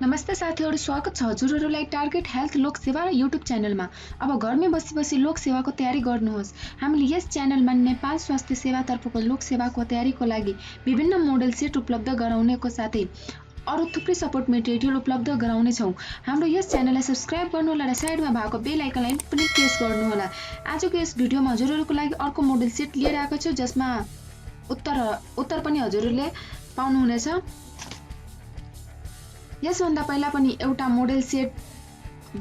नमस्ते साथीहरु, स्वागत छ हजुरहरुलाई टार्गेट हेल्थ लोक सेवा युट्युब च्यानलमा। अब घरमै बसी बसी लोक सेवाको तयारी गर्नुहोस्। हामीले यस च्यानलमा नेपाल स्वास्थ्य सेवा तर्फको लोक सेवाको तयारीको लागि विभिन्न मोडल सेट उपलब्ध गराउनेको साथै अरु थुप्रै सपोर्ट मेटेरियल उपलब्ध गराउने छौं। हाम्रो यस च्यानललाई सब्स्क्राइब गर्नुहोला र साइडमा भएको बेल आइकनलाई पनि प्रेस गर्नुहोला। आजको यस भिडियोमा हजुरहरुको लागि अर्को मोडल सेट लिएर आएको छु जसमा उत्तर पनि हजुरहरुले पाउनुहुनेछ। यसभन्दा पहिला पनि एउटा मोडल सेट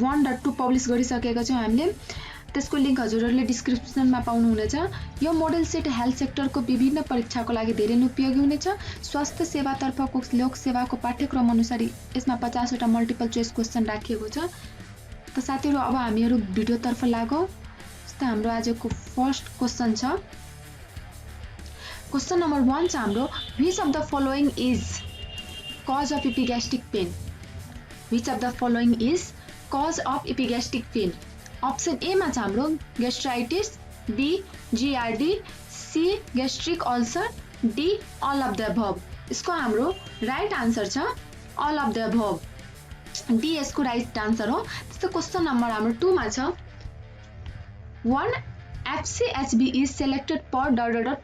1.2 पब्लिश गरिसकेका छौं हामीले। त्यसको लिंक हजुरहरुले डिस्क्रिप्सनमा पाउनुहुनेछ। यो मोडल सेट हेल्थ सेक्टरको विभिन्न परीक्षाको लागि धेरै उपयोगी हुनेछ। स्वास्थ्य सेवा तर्फको लोक सेवाको पाठ्यक्रम अनुसार यसमा 50 वटा मल्टिपल चोइस क्वेशन राखिएको छ। त साथीहरु, अब हामीहरु भिडियो तर्फ लागौं। जस्तै हाम्रो आजको फर्स्ट क्वेशन छ। क्वेशन नम्बर 1 छ हाम्रो, which of the following is cause of epigastric pain? Which of the following is cause of epigastric pain? Option A मा छ हाम्रो gastritis, B GRD, C gastric ulcer, D all of the above. यसको हाम्रो right answer छ all of the above. D यसको right answer हो। त्यस्तै question number हाम्रो 2 मा छ, 1 FCHB is selected per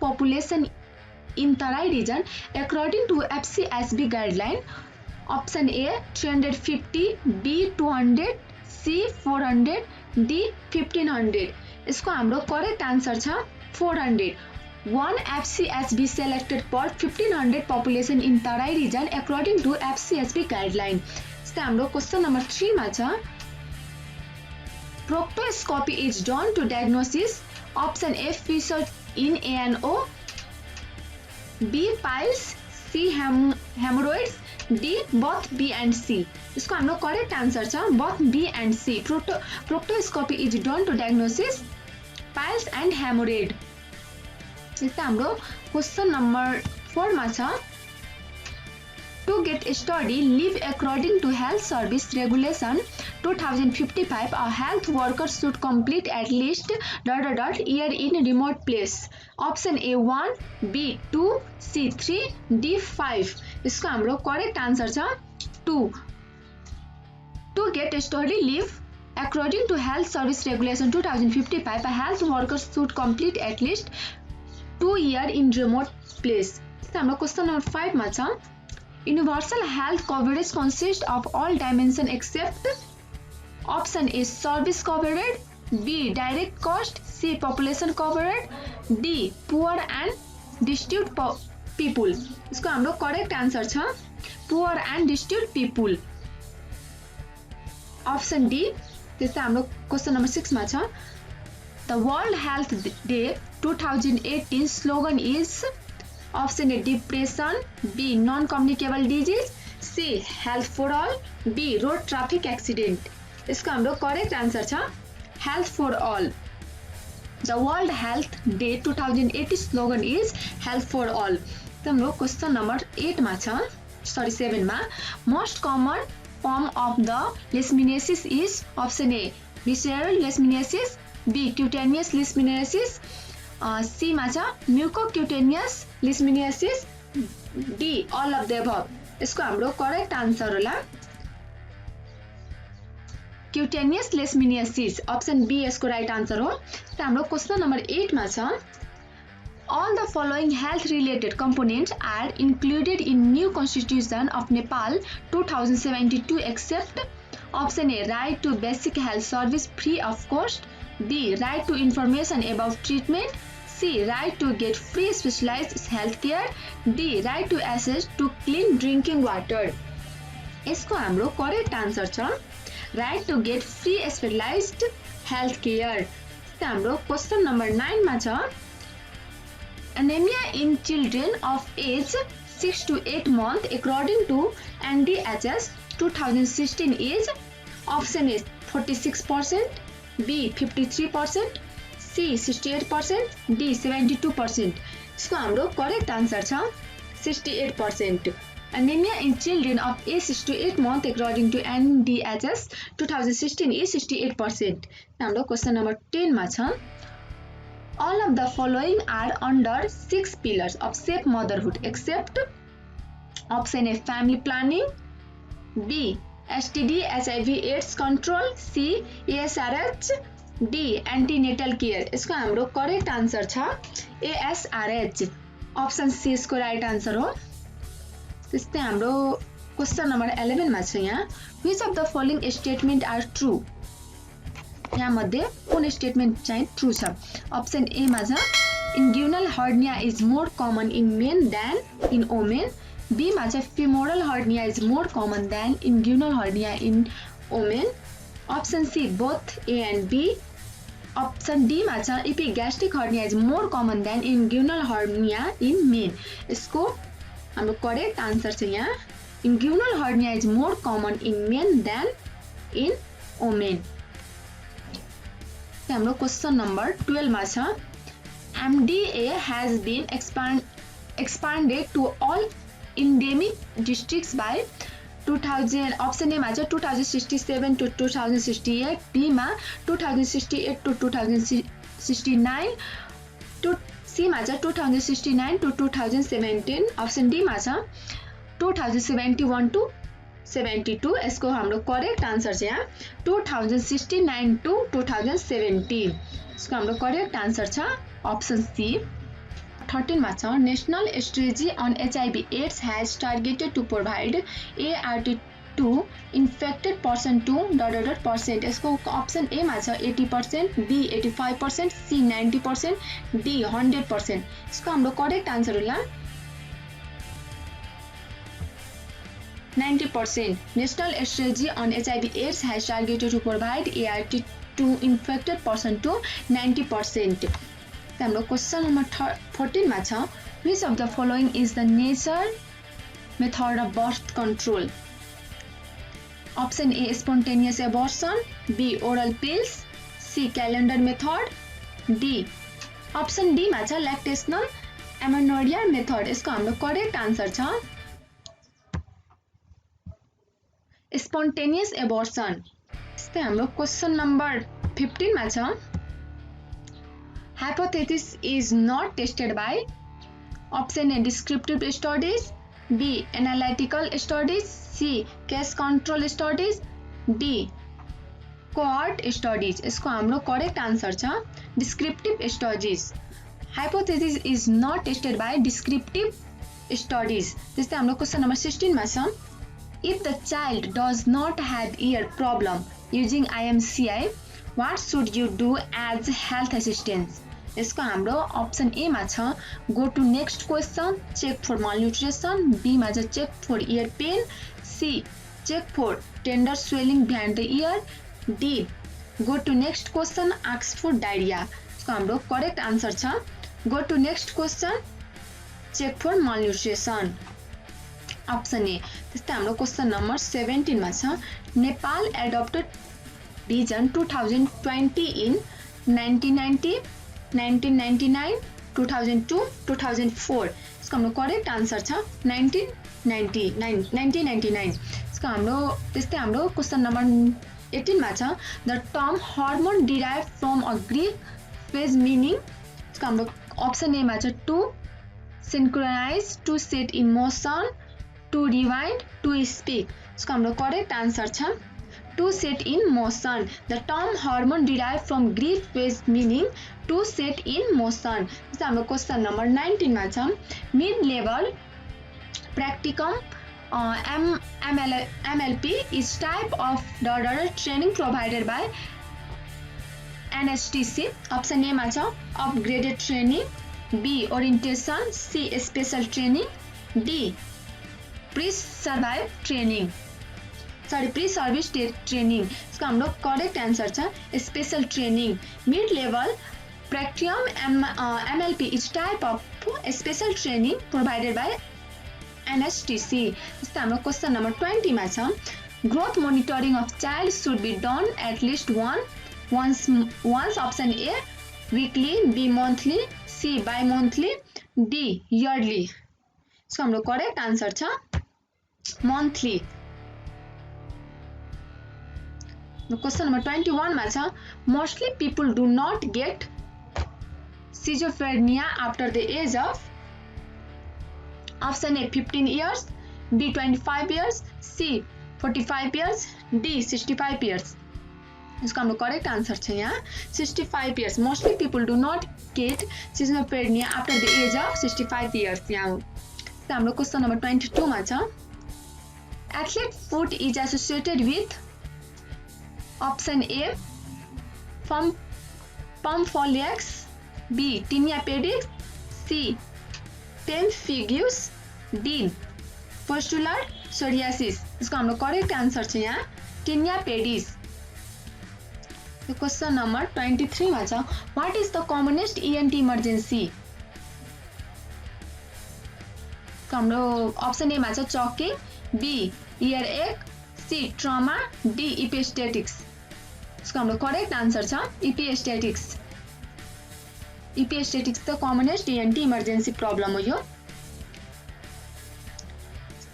population in Tarai region according to FCHB guideline. Option A 350, B 200, C 400, D 1500. यसको हाम्रो करेक्ट आन्सर छ 400. 1 FCHB selected per 1500 population in Tarai region according to FCHB guideline. त्यस्तै हाम्रो question number 3 मा छ, proctoscopy is done to diagnosis. Option A fissure in ANO, B piles, C hemorrhoids, D both B and C. यसको हाम्रो correct answer छ both B and C. Proctoscopy is done to diagnosis piles and hemorrhoid. त्यस्तै हाम्रो question number 4 मा छ, to get study leave according to health service regulation 2055 a health worker should complete at least ... year in remote place. Option A 1, B 2, C 3, D 5. यसको हाम्रो correct answer छ 2. To get study leave according to health service regulation 2055 a health worker should complete at least 2 year in remote place. त्यस्तै हाम्रो question number 5 मा छ, universal health coverage consists of all dimension except. Option A service coverage, B direct cost, C population coverage, D poor and destitute people. यसको हाम्रो correct answer छ poor and destitute people. Option D. त्यस्तै हाम्रो question number 6 मा छ, the World Health Day 2018 slogan is. Option A depression, B non-communicable disease, C health for all, D road traffic accident. यसको हाम्रो correct answer छ health for all. The World Health Day 2018 slogan is health for all. हाम्रो question number 7 मा most common form of the leishmaniasis is. Option A visceral leishmaniasis, B cutaneous leishmaniasis, C मा छ mucocutaneous leishmaniasis, D all of the above. यसको हाम्रो correct answer होला cutaneous leishmaniasis. Option B यसको right answer हो। त हाम्रो क्वेशन नम्बर 8 मा छ, all the following health related components are included in new constitution of Nepal 2072 except. Option A right to basic health service free of cost, B right to information about treatment, C right to get free specialized health care, D right to access to clean drinking water. यसको हाम्रो correct answer छ right to get free specialized health care. त हाम्रो question number 9 मा छ, anemia in children of age 6 to 8 months according to NDHS 2016 is. Option A 46%, B 53%, C 68%, D 72%. यसको हाम्रो correct answer छ 68%. Anemia in children of age 6 to 8 months according to NDHS 2016 is 68%. हाम्रो question number 10 मा छ, all of the following are under 6 pillars of safe motherhood except. Option A family planning, B STD HIV AIDS control, C ASRH, D antenatal care. यसको हाम्रो correct answer छ ASRH, option C यसको right answer हो। त्यस्तै हाम्रो question number 11 मा छ यहाँ which of the following statement are true. यहाँ मध्ये कुन स्टेटमेन्ट चाहिँ ट्रू छ। अप्सन ए मा छ inguinal hernia is more common in men than in women. B मा छ femoral hernia is more common than inguinal hernia in women. Option C both A and B. Option D मा छ epigastric hernia is more common than inguinal hernia in men. यसको हाम्रो correct answer छ यहाँ inguinal hernia is more common in men than in women. हाम्रो question number 12 मा छ MDA has been expanded to all endemic districts by 2000। Option A मा छ 2067 to 2068, be मा 2068 to 2069, सी मा छ 2069 to 2017, अप्सन डी मा छ 2071 to 72। यसको हाम्रो करेक्ट आन्सर छ यहाँ 2069 to 2017। यसको हाम्रो करेक्ट आन्सर छ अप्सन सी। 13 मा छ national strategy on HIV AIDS has targeted to provide ART to infected person to ... यसको अप्सन ए मा छ 80%, बी 85%, सी 90%, डी 100%। यसको हाम्रो करेक्ट आन्सर होला 90%। National strategy on HIV AIDS has targeted to provide ART to infected person to 90%। हाम्रो question number 14 मा छ which of the following is the natural method of birth control। Option A spontaneous abortion, B oral pills, C calendar method, D option D मा छ lactational amenorrhea method। यसको हाम्रो correct answer छ spontaneous abortion। त्यस्तै हाम्रो question number 15 मा छ hypothesis is not tested by option A descriptive studies, B analytical studies, C case control studies, D cohort studies। यसको हाम्रो करेक्ट आन्सर छ descriptive studies। hypothesis is not tested by descriptive studies। त्यस्तै हाम्रो question number 16 मा छ if the child does not have ear problem using IMCI, what should you do as health assistance। यसको हाम्रो option A मा छ go to next question, check for malnutrition, B मा छ check for ear pain, C check for tender swelling behind the ear, D go to next question ask for diarrhoea. यसको हाम्रो correct answer छ go to next question check for malnutrition, option A. त्यस्तै हाम्रो question number 17 मा छ Nepal adapted vision 2020 in 1990, 1999, 2002, 2004। यसको हाम्रो correct answer छ 1999। यसको हाम्रो त्यस्तै हाम्रो क्वेसन नम्बर 18 मा छ the term hormone derive from a Greek phrase meaning. यसको हाम्रो अप्सन ए मा छ to synchronise, to set in motion, to rewind, to speak. यसको हाम्रो करेक्ट आन्सर छ to set in motion. The term hormone derive from Greek phrase meaning to set in motion. जस्तै हाम्रो question number 19 मा छ mid level practicum MLP is type of training provided by NSTC। Option A मा छ upgraded training, B orientation, C special training, D pre-service training। इसको हाम्रो correct answer छ special training. Mid level practicum MLP is type of special training provided by NSTC। जस्तै हाम्रो question number 20 मा छ growth monitoring of child should be done at least once। Option A weekly, B monthly, C bimonthly, D yearly. इसको हाम्रो correct answer छ monthly. Question number 21 मा छ mostly people do not get schizophrenia after the age of option A 15 years, B 25 years, C 45 years, D 65 years. इसको हाम्रो correct answer छ यहाँ 65 years. Mostly people do not get schizophrenia after the age of 65 years. यहाँ हाम्रो question number 22 मा छ athlete foot is associated with option A pompholyx, B tinea pedis, C pemphigus, D pustular psoriasis. इसको हाम्रो correct answer छ यहाँ Taenia pedis. Question number 23 मा छ what is the commonest ENT emergency. हाम्रो ऑप्शन ए मा छ choking, B earache, C trauma, D epistaxis. इसको हाम्रो करेक्ट आंसर छ epistaxis. Epistaxis the commonest ENT emergency problem हो यो।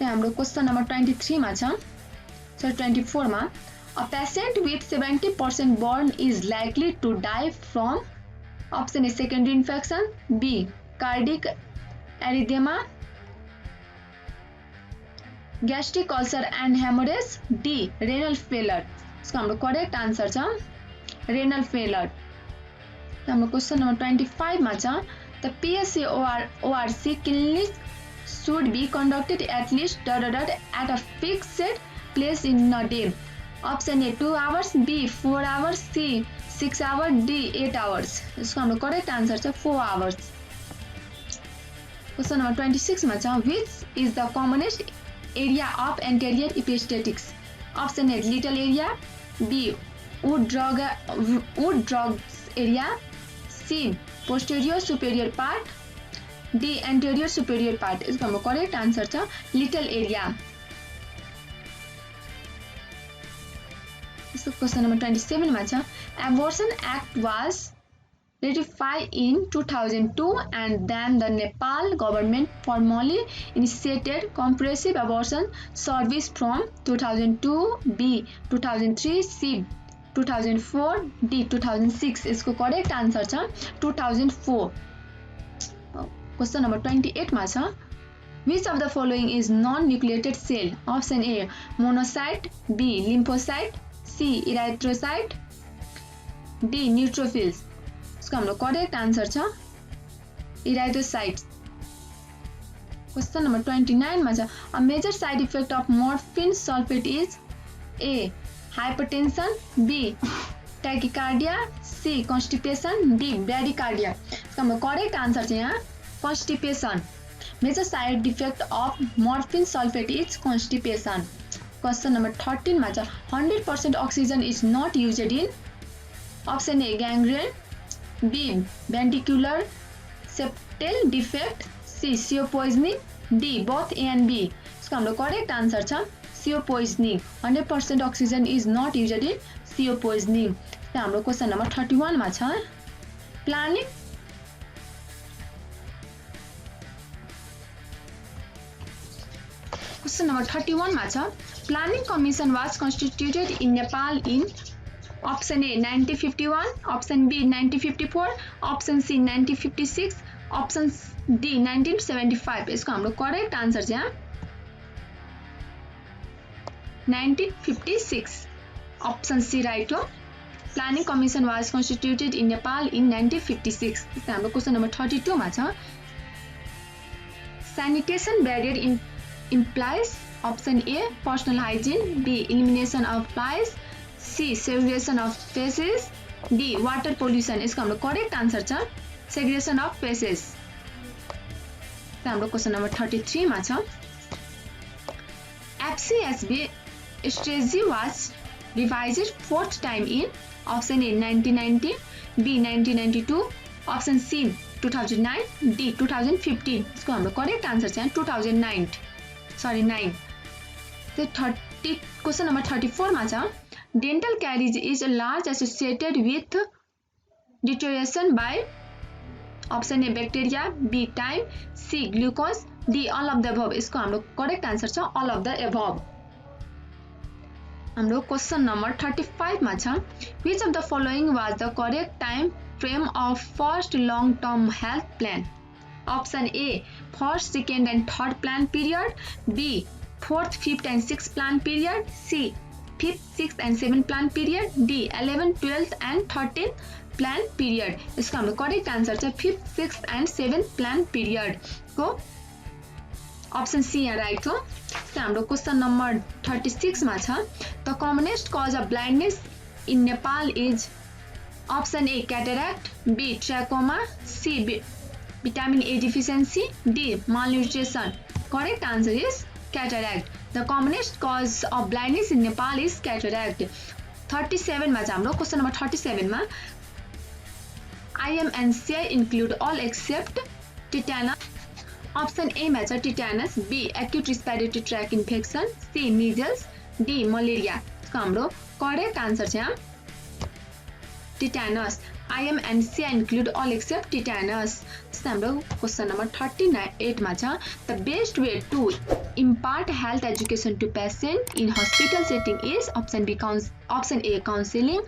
हाम्रो क्वेश्चन नंबर 23 मा छ 24 मा a patient with 70% burn is likely to die from option A secondary infection, B cardiac arrhythmia, gastric ulcer and hemorrhage, D renal failure। इसको हाम्रो correct answer छ renal failure। हाम्रो क्वेश्चन नंबर 25 मा छ the PSA ORC clinic should be conducted at least at a fixed place in a day। Option A 2 hours, B 4 hours, C 6 hours, D 8 hours। इसको हाम्रो correct answer छ 4 hours। Question number 26 मा छ which is the commonest area of anterior epistaxis। Option A little area, B wood drugs area, C posterior superior part, D anterior superior part। इसको हाम्रो correct answer छ little area. Question number 27 मा छ Abortion Act was ratified in 2002 and then the Nepal government formally initiated comprehensive abortion service from 2002, B 2003, C 2004, D 2006। इसको correct answer छ 2004। Question number 28 मा छ Which of the following is non-nucleated cell? Option A monocyte, B lymphocyte, C erythrocyte, D neutrophils। इसको हाम्रो correct answer छ erythrocytes। Question number 29 मा छ A major side effect of morphine sulfate is A hypertension, B tachycardia, C constipation, D bradycardia। इसको हाम्रो correct answer छ यहाँ constipation। Major side effect of morphine sulfate is constipation। Question number 13 मा छ 100% oxygen is not used in option A gangrene, B ventricular septal defect, C CO poisoning, D both A and B। इसको हाम्रो correct answer छ CO poisoning। 100% oxygen is not used in CO poisoning। हाम्रो question number 31 मा छ planning question number 31 मा छ Planning Commission was constituted in Nepal in option A 1951, option B 1954, option C 1956, option D 1975। इसको हाम्रो correct answer छ 1956। Option C right हो। Planning Commission was constituted in Nepal in 1956। हाम्रो question number 32 मा छ Sanitation barrier implies option A personal hygiene, B elimination of flies, C segregation of species, D water pollution। इसको हाम्रो correct answer छ segregation of species। हाम्रो question number 33 मा छ FCSB strategy was revised fourth time in option A 1990, B 1992, option C 2009, D 2015। इसको हाम्रो correct answer छ 2009। Question number 34 मा छ dental caries is large associated with deterioration by option A bacteria, B time, C glucose, D all of the above। इसको हाम्रो correct answer छ all of the above। हाम्रो question number 35 मा छ which of the following was the correct time frame of first long term health plan? Option A first, second and third plan period, B 4th, 5th and 6th plan period, C 5th, 6th and 7th plan period, D 11th, 12th and 13th plan period। इसको हाम्रो correct answer छ 5th, 6th and 7th plan period को option C यहाँ right हो। हाम्रो question number 36 मा छ the commonest cause of blindness in Nepal is option A cataract, B trachoma, C vitamin A deficiency, D malnutrition। Correct answer is cataract। The commonest cause of blindness in Nepal is cataract। 37 मा हाम्रो question number 37 मा IMNCI include all except tetanus। Option A मा छ tetanus, B acute respiratory tract infection, C measles, D malaria। यसको हाम्रो correct answer छ tetanus। IMNCI include all except tetanus। हाम्रो question number 38 मा छ the best way to impart health education to patient in hospital setting is option A counseling,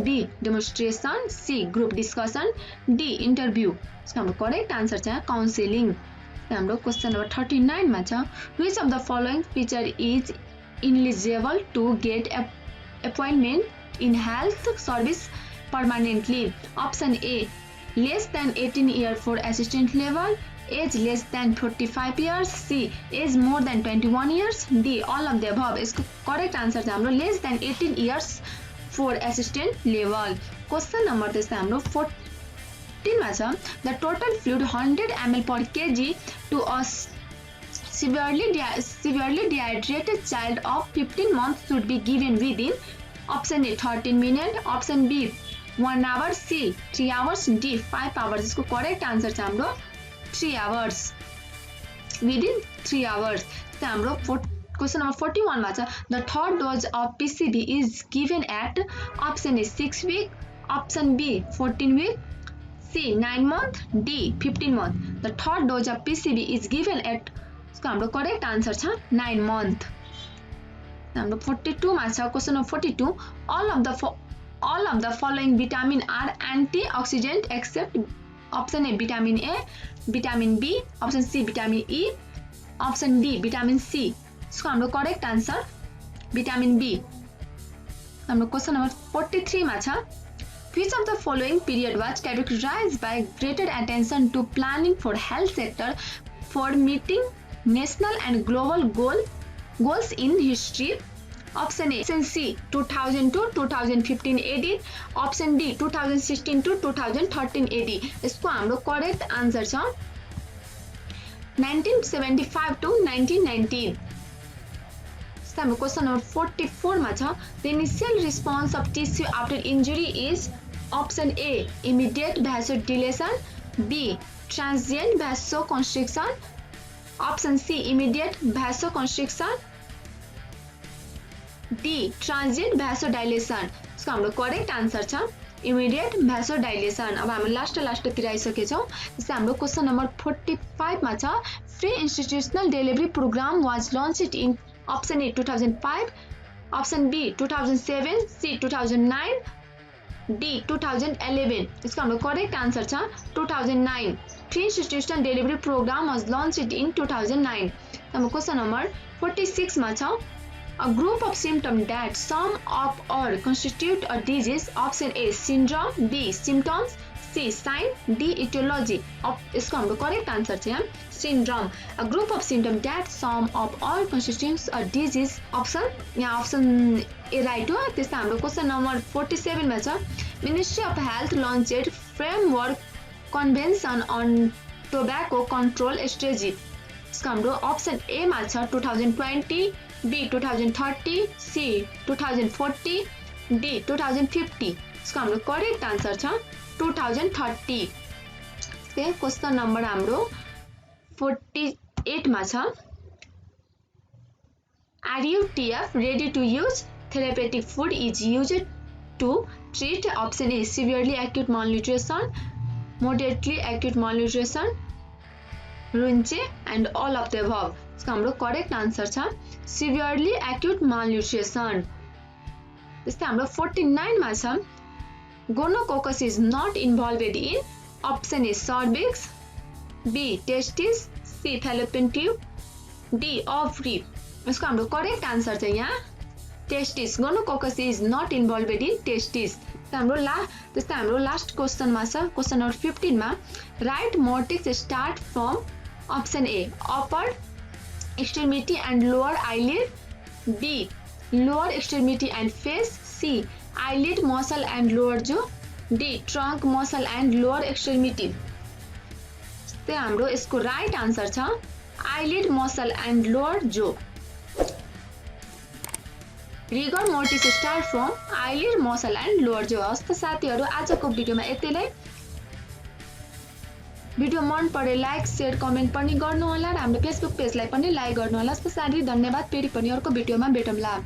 B demonstration, C group discussion, D interview। यसको हाम्रो correct answer छ counselling. हाम्रो question number 39 मा छ which of the following feature is ineligible to get appointment in health service permanently। Option A less than 18 years for assistant level, age less than 45 years, C age more than 21 years, D all of the above। इसको correct answer छ हाम्रो less than 18 years for assistant level। Question number त्यस्तै हाम्रो 14 मा छ the total fluid 100 ml per kg to a severely dehydrated child of 15 months should be given within option A 13 minutes, option B 1 hour, C 3 hours, D 5 hours। इसको correct answer छ हाम्रो 3 hours, within 3 hours। हाम्रो question number 41 मा छ the third dose of PCV is given at option A 6 week, option B 14 week, C 9 month, D 15 month। the third dose of PCV is given at इसको हाम्रो correct answer छ 9 month। हाम्रो 42 मा छ question number 42 all of the following vitamin are antioxidant except option A vitamin A, vitamin B, option C vitamin E, option D vitamin C। इसको हाम्रो correct answer vitamin B। हाम्रो question number 43 मा छ which of the following period was characterized by greater attention to planning for health sector for meeting national and global goals in history? Option A option C 2002 2015 AD, option D 2016 to 2013 AD। यसको हाम्रो correct answer छ 1975 to 1919। हाम्रो question number 44 मा छ the initial response of tissue after injury is option A immediate vasodilation, B transient vasoconstriction, option C immediate vasoconstriction, D transient vasodilation। इसको हाम्रो correct answer छ immediate vasodilation। अब हामी लास्टतिर आइसकेछौँ। जस्तै हाम्रो क्वेशन नम्बर 45 मा छ free institutional delivery program was launched in option A 2005, option B 2007, C 2009, D 2011। इसको हाम्रो करेक्ट आन्सर छ 2009। Free institutional delivery program was launched in 2009। हाम्रो क्वेशन नम्बर 46 मा छ a group of symptoms that sum up or constitute a disease। option A syndrome, B symptoms, C sign, D etiology। इसको हाम्रो correct answer छ syndrome। a group of symptoms that sum up or constitutes a disease। यहाँ option A right हो। त्यस्तै हाम्रो question number 47 मा छ ministry of health launched framework convention on tobacco control strategy. इसको हाम्रो अप्सन ए मा छ 2020, B 2030, C 2040, D 2050। इसको हाम्रो करेक्ट आन्सर छ 2030। क्वेशन नम्बर हाम्रो 48 मा छ RUTF ready to use therapeutic food is used to treat option A severely acute malnutrition, moderately acute malnutrition, runche and all of the above। इसको हाम्रो correct answer छ severely acute malnutrition। त्यस्तै हाम्रो 49 मा छ gonococcus is not involved in option A cervix, B testis, C fallopian tube, D ovary। यसको हाम्रो correct answer चाहिँ यहाँ testis, gonococcus is not involved in testis. त्यस्तै हाम्रो लास्ट क्वेसनमा छ, क्वेसन नम्बर 15 मा राइट mortis start from option A upper extremity and lower eyelid, B lower extremity and face, C eyelid muscle and lower jaw, D trunk muscle and lower extremity. त्यही हाम्रो यसको right answer छ eyelid muscle and lower jaw. Rigor mortis start from eyelid muscle and lower jaw. हस् त साथीहरू, आजको भिडियोमा यति नै। भिडियो मन परे लाइक शेयर कमेन्ट पनि गर्नुहोला र हाम्रो फेसबुक पेजलाई पनि लाइक गर्नुहोला। साथी धन्यवाद। फेरि पनि अर्को भिडियोमा भेटौँला।